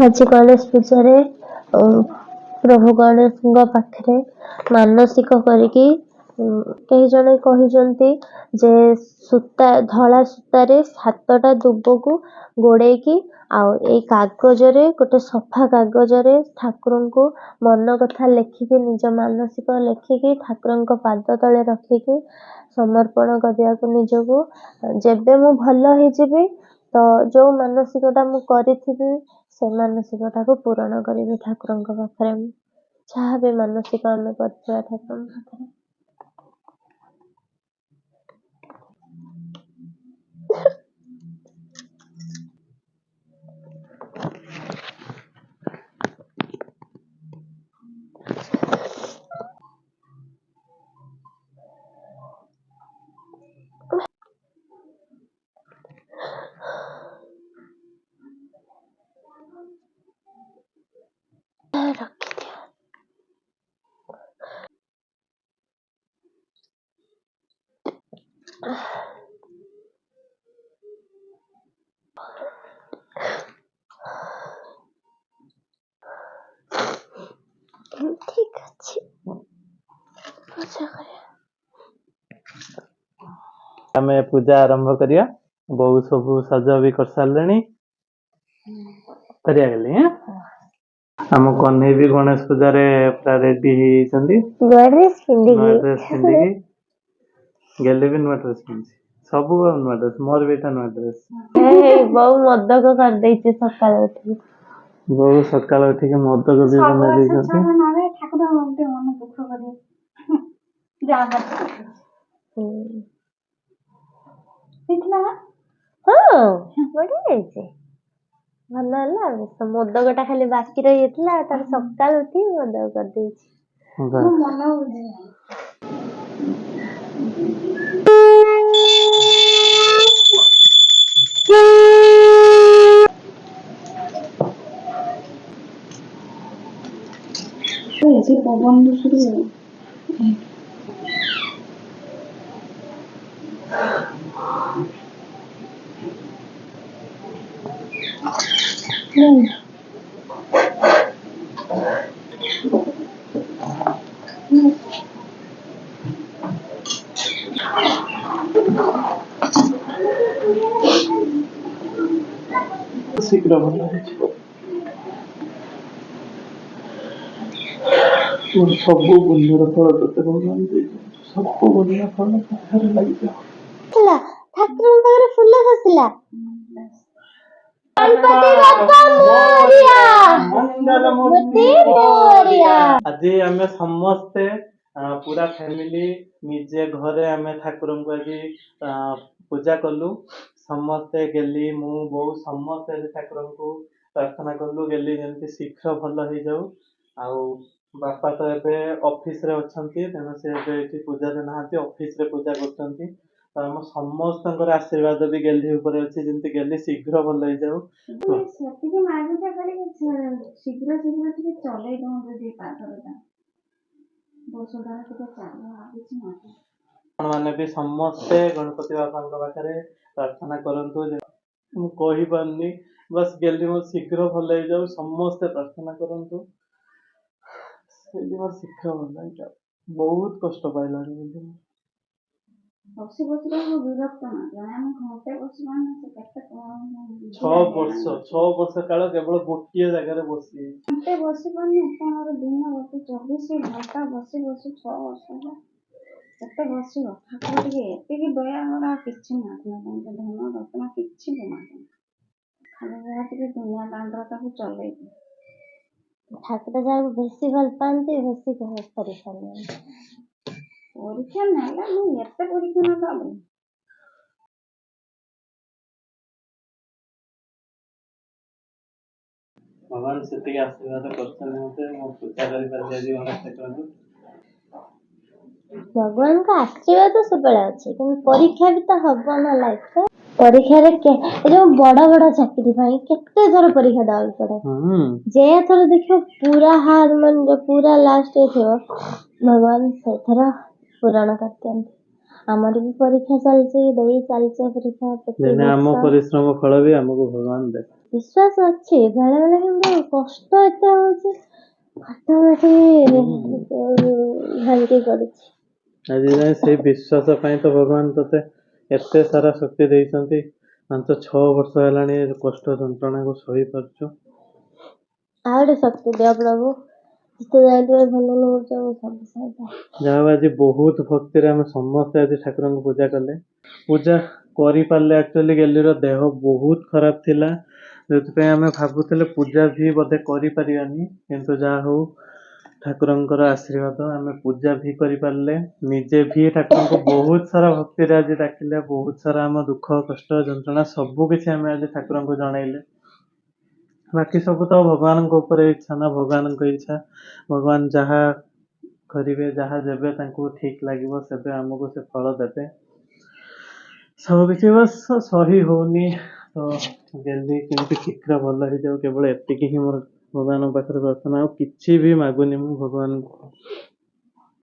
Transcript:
आज गणेश पूजा प्रभु गणेश पाखे मानसिक करिकी कई जने कही जे सूता धला सूतार 7टा दुब को गोड़े आई कागज गोटे सफा कागज ठाकुर को मन कथा लेखिकी निज मानसिक लेखिकी ठाकुर पाद तले रखिकी समर्पण करने को निजको जेबे मु भल हो तो जो मानसिकता मु करी से मानसिकता को पूरण करी ठाकुर पाखे जहाँ भी मानसिक आम कर ठाकुर पाखे ठीक अच्छे आमे पूजा आरंभ करिया बहु सब सज भी कर सारे करिया गली आम कन्हई भी गणेश पूजा रे पूरा रेडी होती ड्रेस पिंधिकी गेले भी नुआ ड्रेस पिंधि सब नुआ ड्रेस मोर भी नुआ ड्रेस बहु मदक कर देइछे सकाळ उठी बहु सकाळ उठी मदक भी बना देइछे ठाकुर मन दुख करे बढ़िया भल है मोदकटा खाली बाकी रही तार सकाळ उठी मोदक कर देइछे पवन शुरू शीघ्र भल सब बंधुर फल ते भगवान सब बंधुर फल पाखर लग ठाकुर पाखरे फूल खसिला गणपति बाप्पा मोरिया मंगल मूर्ति मोरिया आज आम समस्ते पूरा फैमिली निजे घरे आम ठाकुर को आज पूजा कलु समस्ते गेली मु बहु समस्ते ठाकुर को प्रार्थना कलु गेली जमी शीघ्र भल हो जाऊ आउ बापा तो एबे ऑफिस रे अछंती तेना से एबे पूजा रे नहाती ऑफिस रे पूजा करछंती तो हम समस्त आशीर्वाद भी गेली ऊपर अछि जंती गेली शीघ्र भल हो जाऊ सेतिके मागुता करे शीघ्र शीघ्र टिके चले दो जदी पाथरटा बोसडा टिके चालो आबिछि ना माने भी समस्ते गणपति बापा पाखे प्रार्थना करंतु मु कहि पारनी बस गेली मो शीघ्र भल हो जाऊ समस्ते प्रार्थना करंतु शीघ्र भल हो जाऊ बहुत कष्ट पाइला बसी बसी तो विरक्त ना जाने हम घंटे बसी माने से कष्ट कोन 6 वर्ष काल केवल गोटिए जगह रे बसी घंटे बसी पानी अपन दिन बसी 24 घंटा बसी 6 वर्ष है एते बसी ठाकुर टिके एते दया हमरा किछि मागना धन रत्न किछि मागना खाली जरा टिके दुनिया दांडरा को चले ठाकुर जाक बेसी भल पाती बेसी परेशान परीक्षा नाला मु एते परीक्षा ना पाबो भगवान से आशीर्वाद करते मो पूजा करी पारि गणेश ठाकुर भगवान का आशीर्वाद तो सब अच्छे कि परीक्षा भी तो हम ना लाइफ परीक्षा जो बड़ बड़ चाकरी केते थर परीक्षा देवाक पड़े जे थर देखो पूरा हार मन जो पूरा लास्ट थे भगवान से थर पूरण करते ଆମର ବି ପରୀକ୍ଷା ଚାଲିଛି, ଦେଇ ଚାଲିଛି ପରୀକ୍ଷା ଯେନେ ଆମ ପ୍ରତିବର୍ଷ। ପରିଶ୍ରମ ଫଳ ବି ଆମକୁ ଭଗବାନ ଦେବେ। ବିଶ୍ୱାସ ଅଛି, ବେଳେ ବେଳେ କିନ୍ତୁ କଷ୍ଟ ଏତେ ହଉଛି, ହାତ ଭାଙ୍ଗି ପଡୁଛି। ଆଜି ଯାଏଁ ସେଇ ବିଶ୍ୱାସ ପାଇଁ ତ ଭଗବାନ ତତେ ଏତେ ସାରା ଶକ୍ତି ଦେଇଛନ୍ତି। 5-6 ବର୍ଷ ହେଲାଣି ଏ କଷ୍ଟ ଯନ୍ତ୍ରଣାକୁ ସହି ପାରୁଛୁ। ଆଉ ଗୋଟେ ଶକ୍ତି ଦିଅ ପ୍ରଭୁ, ଯେତେ ଯାଇଥିବେ ଭଲ ନଉଛ ସବୁ ସହିତ। ଯାହା ହଉ ଆଜି ବହୁତ ଭକ୍ତିରେ ଆମେ ସମସ୍ତେ ଆଜି ଠାକୁରଙ୍କୁ ପୂଜା କଲେ। ପୂଜା କରିପାରିଲେ। ଆକ୍ଚୁଆଲି ଗେଲିର ଦେହ ବହୁତ ଖରାପ ଥିଲା, ଯେଉଁଥିପାଇଁ ଆମେ ଭାବୁଥିଲେ ପୂଜା ବି ବୋଧେ କରିପାରିବାନି, କିନ୍ତୁ ଯାହା ହଉ ଠାକୁରଙ୍କର ଆଶୀର୍ବାଦ ଆମେ ପୂଜା ବି କରିପାରିଲେ। ନିଜେ ବି ଠାକୁରଙ୍କୁ ବହୁତ ସାରା ଭକ୍ତିରେ ଆଜି ଡାକିଲେ, ବହୁତ ସାରା ଆମ ଦୁଃଖ କଷ୍ଟ ଯନ୍ତ୍ରଣା ସବୁ କିଛି ଆମେ ଆଜି ଠାକୁରଙ୍କୁ ଜଣେଇଲେ। ବାକି ସବୁ ତ ଭଗବାନଙ୍କ ଉପରେ ଇଚ୍ଛା ନା, ଭଗବାନଙ୍କ ଇଚ୍ଛା। ଭଗବାନ ଯାହା କରିବେ, ଯାହା ଦେବେ ତାଙ୍କୁ ଠିକ ଲାଗିବ, ସେବେ ଆମକୁ ସେ ଫଳ ଦେବେ। ସବୁ କିଛି ବାସ୍ ସହି ହଉନି ତ, ଜଲ୍ଦି କେମିତି ଶୀଘ୍ର ଭଲ ହେଇଯାଉ, କେବଳ ଏତିକି ହିଁ ମୋର ଭଗବାନଙ୍କ ପାଖରେ ପ୍ରାର୍ଥନା। ଆଉ କିଛି ବି ମାଗୁନି ମୁଁ ଭଗବାନଙ୍କୁ।